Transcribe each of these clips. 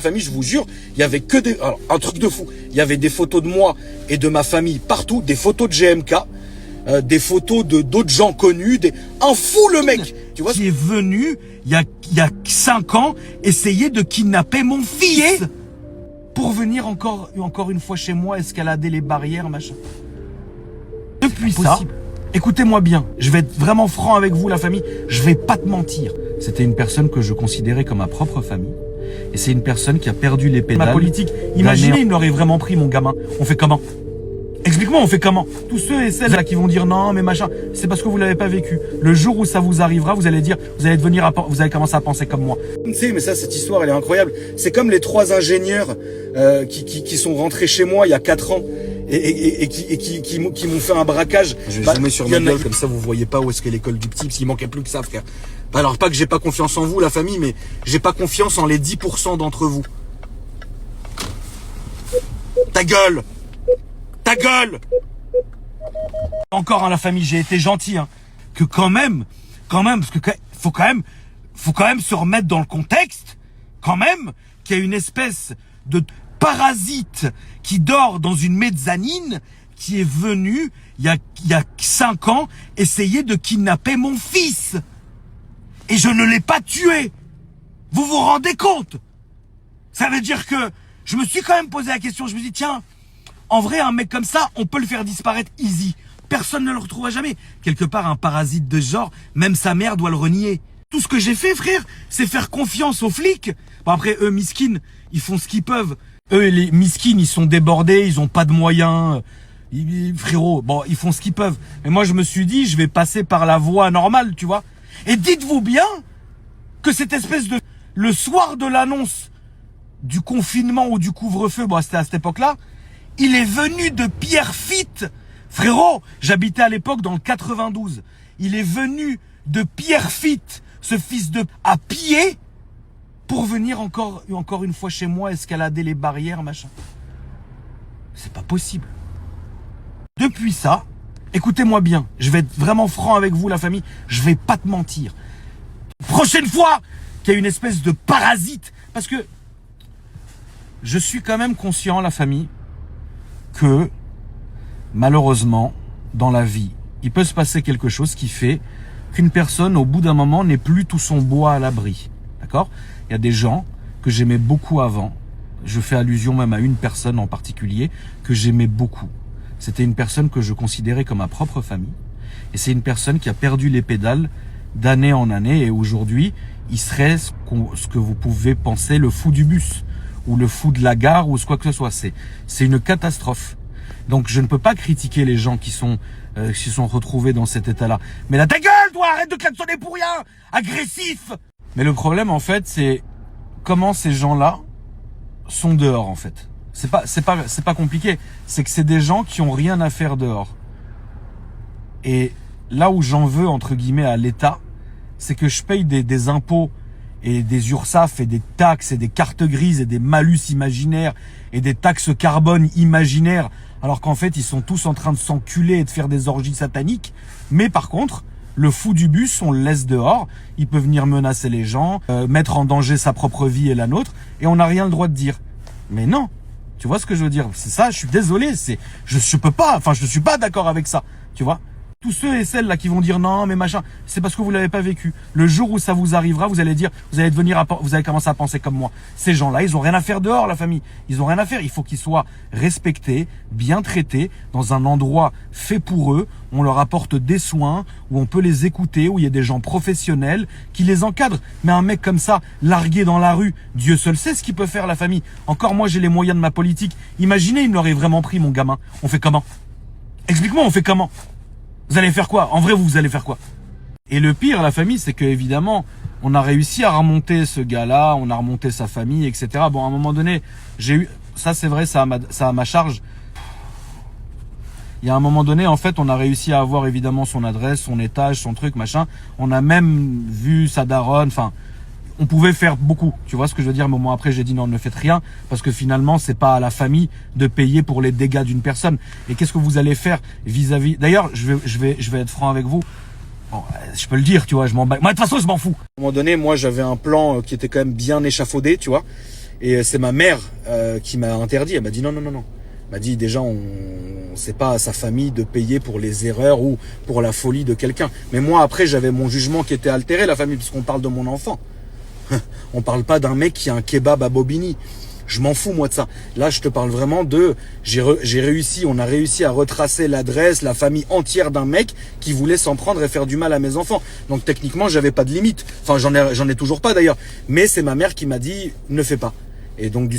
Famille, je vous jure, il y avait que des... Alors, un truc de fou. Il y avait des photos de moi et de ma famille partout, des photos de GMK, des photos de d'autres gens connus, un fou le mec. Tu vois, qui est venu il y a 5 ans essayer de kidnapper mon fils pour venir encore une fois chez moi escalader les barrières, machin. Depuis ça, écoutez-moi bien, je vais être vraiment franc avec vous la famille, je vais pas te mentir. C'était une personne que je considérais comme ma propre famille. Et c'est une personne qui a perdu les pédales. Ma politique, imaginez, il m'aurait vraiment pris mon gamin. On fait comment? Explique-moi, on fait comment? Tous ceux et celles là qui vont dire non, mais machin, c'est parce que vous l'avez pas vécu. Le jour où ça vous arrivera, vous allez dire, vous allez commencer à penser comme moi. Tu sais, mais ça, cette histoire, elle est incroyable. C'est comme les 3 ingénieurs qui sont rentrés chez moi il y a 4 ans et qui m'ont fait un braquage. Je vais zoomer sur ma gueule, comme ça vous voyez pas où est-ce qu'est l'école du petit, parce qu'il manquait plus que ça, frère. Alors pas que j'ai pas confiance en vous, la famille, mais j'ai pas confiance en les 10% d'entre vous. Ta gueule! Ta gueule! Encore, la famille, j'ai été gentil, que quand même, parce que faut quand même se remettre dans le contexte, quand même, qu'il y a une espèce de parasite qui dort dans une mezzanine, qui est venu, il y a 5 ans, essayer de kidnapper mon fils. Et je ne l'ai pas tué. Vous vous rendez compte? Ça veut dire que je me suis quand même posé la question, je me dis, tiens, en vrai, un mec comme ça, on peut le faire disparaître easy. Personne ne le retrouvera jamais. Quelque part, un parasite de ce genre, même sa mère doit le renier. Tout ce que j'ai fait, frère, c'est faire confiance aux flics. Bon, après, eux, miskines, ils font ce qu'ils peuvent. Eux, les miskines, ils sont débordés, ils ont pas de moyens. Frérot, bon, ils font ce qu'ils peuvent. Mais moi, je me suis dit, je vais passer par la voie normale, tu vois. Et dites-vous bien que cette espèce de... Le soir de l'annonce du confinement ou du couvre-feu, bon, c'était à cette époque-là, il est venu de Pierrefitte. Frérot, j'habitais à l'époque dans le 92. Il est venu de Pierrefitte, ce fils de... à pied, pour venir encore une fois chez moi escalader les barrières, machin. C'est pas possible. Depuis ça, écoutez-moi bien, je vais être vraiment franc avec vous la famille, je vais pas te mentir. Prochaine fois qu'il y a une espèce de parasite, parce que je suis quand même conscient, la famille, que malheureusement, dans la vie, il peut se passer quelque chose qui fait qu'une personne, au bout d'un moment, n'est plus tout son bois à l'abri. D'accord? Il y a des gens que j'aimais beaucoup avant. Je fais allusion même à une personne en particulier que j'aimais beaucoup. C'était une personne que je considérais comme ma propre famille. Et c'est une personne qui a perdu les pédales d'année en année. Et aujourd'hui, il serait ce que vous pouvez penser le fou du bus ou le fou de la gare ou quoi que ce soit. C'est une catastrophe. Donc je ne peux pas critiquer les gens qui se sont retrouvés dans cet état-là. Mais là, ta gueule, toi, arrête de klaxonner pour rien, agressif. Mais le problème, en fait, c'est comment ces gens-là sont dehors, en fait. C'est pas compliqué. C'est que c'est des gens qui ont rien à faire dehors. Et là où j'en veux, entre guillemets, à l'État, c'est que je paye des impôts et des URSSAF et des taxes et des cartes grises et des malus imaginaires et des taxes carbone imaginaires, alors qu'en fait, ils sont tous en train de s'enculer et de faire des orgies sataniques. Mais par contre, le fou du bus, on le laisse dehors. Il peut venir menacer les gens, mettre en danger sa propre vie et la nôtre, et on n'a rien le droit de dire. Mais non, tu vois ce que je veux dire? C'est ça, je suis désolé, je peux pas, enfin, je suis pas d'accord avec ça, tu vois? Tous ceux et celles là qui vont dire non, mais machin, c'est parce que vous l'avez pas vécu. Le jour où ça vous arrivera, vous allez dire, vous allez commencer à penser comme moi. Ces gens-là, ils ont rien à faire dehors, la famille. Ils ont rien à faire. Il faut qu'ils soient respectés, bien traités, dans un endroit fait pour eux. On leur apporte des soins, où on peut les écouter, où il y a des gens professionnels qui les encadrent. Mais un mec comme ça, largué dans la rue, Dieu seul sait ce qu'il peut faire, la famille. Encore moi, j'ai les moyens de ma politique. Imaginez, il me l'aurait vraiment pris, mon gamin. On fait comment? Explique-moi, on fait comment? Vous allez faire quoi? En vrai, vous allez faire quoi? Et le pire, la famille, c'est que évidemment, on a réussi à remonter ce gars-là, on a remonté sa famille, etc. Bon, à un moment donné, j'ai eu... Ça, c'est vrai, ça a ma charge. Il y a un moment donné, en fait, on a réussi à avoir évidemment son adresse, son étage, son truc, machin. On a même vu sa daronne, enfin... On pouvait faire beaucoup, tu vois ce que je veux dire. Mais au moment après, j'ai dit non, ne faites rien, parce que finalement, c'est pas à la famille de payer pour les dégâts d'une personne. Et qu'est-ce que vous allez faire vis-à-vis... D'ailleurs, je vais être franc avec vous. Bon, je peux le dire, tu vois, je m'en bats. Moi, de toute façon, je m'en fous. À un moment donné, moi, j'avais un plan qui était quand même bien échafaudé, tu vois. Et c'est ma mère qui m'a interdit. Elle m'a dit non, non, non, non. Elle m'a dit déjà, c'est pas à sa famille de payer pour les erreurs ou pour la folie de quelqu'un. Mais moi, après, j'avais mon jugement qui était altéré, la famille, puisqu'on parle de mon enfant. On parle pas d'un mec qui a un kebab à Bobigny. Je m'en fous, moi, de ça. Là, je te parle vraiment de... on a réussi à retracer l'adresse, la famille entière d'un mec qui voulait s'en prendre et faire du mal à mes enfants. Donc, techniquement, j'avais pas de limite. Enfin, j'en ai toujours pas, d'ailleurs. Mais c'est ma mère qui m'a dit, ne fais pas. Et donc,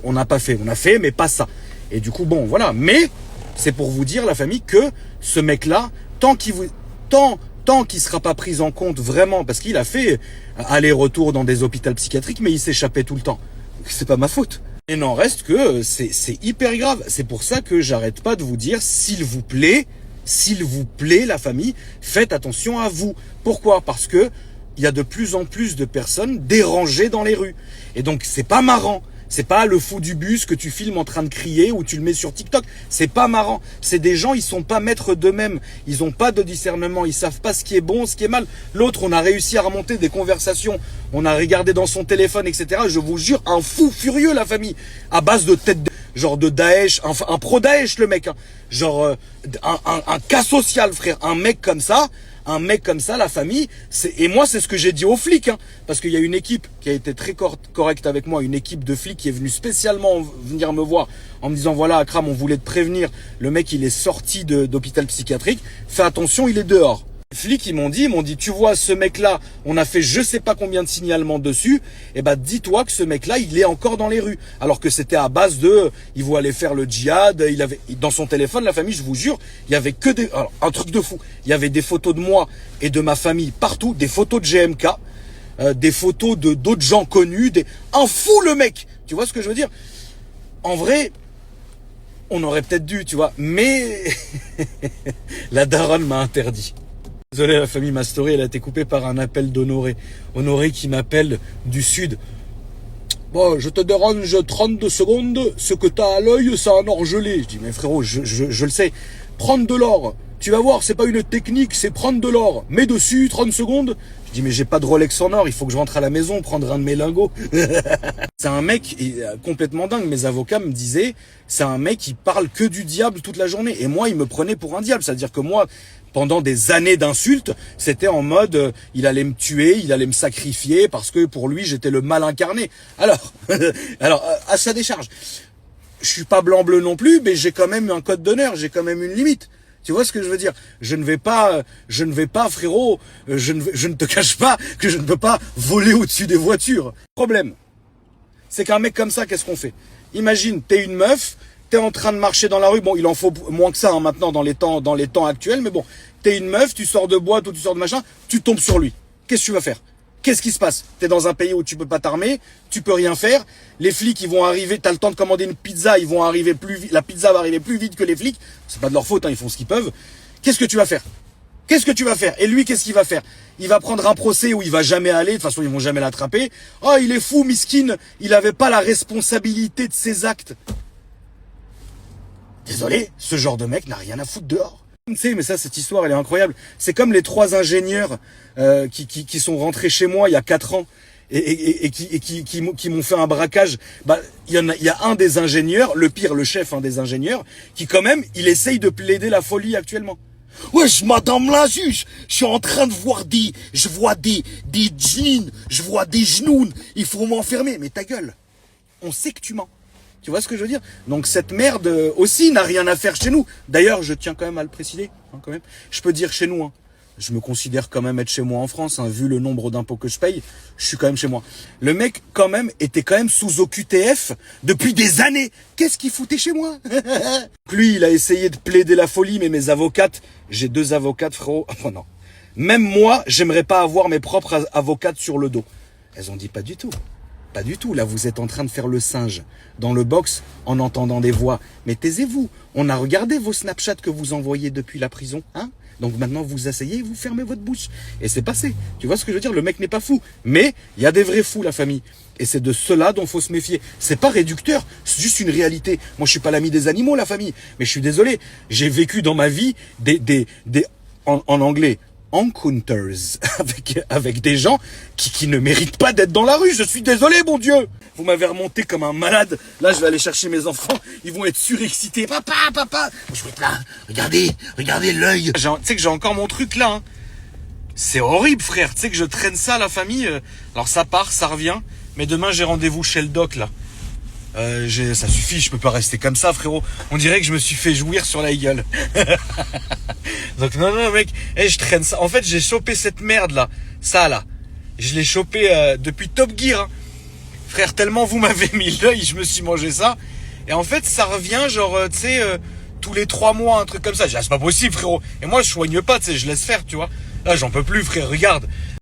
on n'a pas fait. On a fait, mais pas ça. Et du coup, bon, voilà. Mais, c'est pour vous dire, la famille, que ce mec-là, tant qu'il sera pas pris en compte vraiment, parce qu'il a fait aller-retour dans des hôpitaux psychiatriques, mais il s'échappait tout le temps. C'est pas ma faute. Et n'en reste que c'est hyper grave. C'est pour ça que j'arrête pas de vous dire, s'il vous plaît, la famille, faites attention à vous. Pourquoi? Parce que il y a de plus en plus de personnes dérangées dans les rues. Et donc, c'est pas marrant. C'est pas le fou du bus que tu filmes en train de crier ou tu le mets sur TikTok. C'est pas marrant. C'est des gens, ils sont pas maîtres d'eux-mêmes. Ils ont pas de discernement. Ils savent pas ce qui est bon, ce qui est mal. L'autre, on a réussi à remonter des conversations. On a regardé dans son téléphone, etc. Je vous jure, un fou furieux, la famille. À base de tête genre de Daesh, un pro-Daesh, le mec. Hein. Genre, un cas social, frère. Un mec comme ça, la famille, et moi c'est ce que j'ai dit aux flics, hein, parce qu'il y a une équipe qui a été très correcte avec moi, une équipe de flics qui est venue spécialement venir me voir en me disant voilà Akram, on voulait te prévenir, le mec il est sorti d'hôpital psychiatrique, fais attention, il est dehors. Les flics ils m'ont dit tu vois ce mec là, on a fait je sais pas combien de signalements dessus, et bah dis-toi que ce mec là il est encore dans les rues, alors que c'était à base de il voulait aller faire le djihad, il avait dans son téléphone, la famille, je vous jure, il y avait que un truc de fou, il y avait des photos de moi et de ma famille partout, des photos de GMK, des photos de d'autres gens connus, un fou le mec, tu vois ce que je veux dire? En vrai, on aurait peut-être dû, tu vois, mais la daronne m'a interdit. Désolé, la famille, ma story, elle a été coupée par un appel d'Honoré. Honoré qui m'appelle du sud. Bon, je te dérange 32 secondes, ce que t'as à l'œil, c'est un or gelé. Je dis, mais frérot, je le sais. Prendre de l'or, tu vas voir, c'est pas une technique, c'est prendre de l'or. Mets dessus, 30 secondes. Je dis, mais j'ai pas de Rolex en or, il faut que je rentre à la maison, prendre un de mes lingots. C'est un mec complètement dingue. Mes avocats me disaient, c'est un mec qui parle que du diable toute la journée. Et moi, il me prenait pour un diable. C'est-à-dire que moi, pendant des années d'insultes, c'était en mode, il allait me tuer, il allait me sacrifier parce que pour lui, j'étais le mal incarné. Alors, à sa décharge. Je suis pas blanc-bleu non plus, mais j'ai quand même un code d'honneur, j'ai quand même une limite. Tu vois ce que je veux dire? Je ne vais pas, frérot, je ne te cache pas que je ne peux pas voler au-dessus des voitures. Problème, c'est qu'un mec comme ça, qu'est-ce qu'on fait? Imagine, t'es une meuf, t'es en train de marcher dans la rue, bon, il en faut moins que ça hein, maintenant dans les temps actuels, mais bon, t'es une meuf, tu sors de boîte ou tu sors de machin, tu tombes sur lui. Qu'est-ce que tu vas faire? Qu'est-ce qui se passe? T'es dans un pays où tu peux pas t'armer, tu peux rien faire, les flics ils vont arriver, t'as le temps de commander une pizza, ils vont arriver plus vite, la pizza va arriver plus vite que les flics, c'est pas de leur faute, hein, ils font ce qu'ils peuvent. Qu'est-ce que tu vas faire? Qu'est-ce que tu vas faire? Et lui, qu'est-ce qu'il va faire? Il va prendre un procès où il va jamais aller, de toute façon ils vont jamais l'attraper. Oh, il est fou, miskin, il avait pas la responsabilité de ses actes. Désolé, ce genre de mec n'a rien à foutre dehors. Tu sais, mais ça, cette histoire, elle est incroyable. C'est comme les 3 ingénieurs qui sont rentrés chez moi il y a 4 ans et qui m'ont fait un braquage. Bah, il y a un des ingénieurs, le pire, le chef des ingénieurs, qui quand même, il essaye de plaider la folie actuellement. Wesh, madame la juge, je suis en train de voir je vois des jeans, je vois des genoux, il faut m'enfermer. Mais ta gueule, on sait que tu mens. Tu vois ce que je veux dire? Donc cette merde aussi n'a rien à faire chez nous. D'ailleurs, je tiens quand même à le préciser. Hein, quand même. Je peux dire chez nous. Hein. Je me considère quand même être chez moi en France. Hein, vu le nombre d'impôts que je paye, je suis quand même chez moi. Le mec, quand même, était quand même sous OQTF depuis des années. Qu'est-ce qu'il foutait chez moi? Lui, il a essayé de plaider la folie, mais mes avocates... J'ai 2 avocates, frérot. Oh non. Même moi, j'aimerais pas avoir mes propres avocates sur le dos. Elles ont dit pas du tout. Pas du tout, là vous êtes en train de faire le singe dans le box en entendant des voix. Mais taisez-vous, on a regardé vos Snapchats que vous envoyez depuis la prison, hein? Donc maintenant vous asseyez et vous fermez votre bouche. Et c'est passé, tu vois ce que je veux dire? Le mec n'est pas fou, mais il y a des vrais fous la famille. Et c'est de cela dont faut se méfier. C'est pas réducteur, c'est juste une réalité. Moi je suis pas l'ami des animaux la famille, mais je suis désolé. J'ai vécu dans ma vie en anglais, encounters avec des gens qui ne méritent pas d'être dans la rue. Je suis désolé, mon Dieu. Vous m'avez remonté comme un malade. Là, je vais aller chercher mes enfants. Ils vont être surexcités. Papa. Je vais être là. Regardez l'œil. Tu sais que j'ai encore mon truc là. Hein. C'est horrible, frère. Tu sais que je traîne ça à la famille. Alors ça part, ça revient. Mais demain, j'ai rendez-vous chez le doc là. Ça suffit, je peux pas rester comme ça, frérot. On dirait que je me suis fait jouir sur la gueule. Donc non mec, je traîne ça. En fait, j'ai chopé cette merde là, ça là. Je l'ai chopé depuis Top Gear. Hein. Frère, tellement vous m'avez mis l'œil, je me suis mangé ça. Et en fait, ça revient genre, tu sais, tous les 3 mois, un truc comme ça. J'ai dit, c'est pas possible, frérot. Et moi, je soigne pas, tu sais, je laisse faire, tu vois. Là, j'en peux plus, frère, regarde.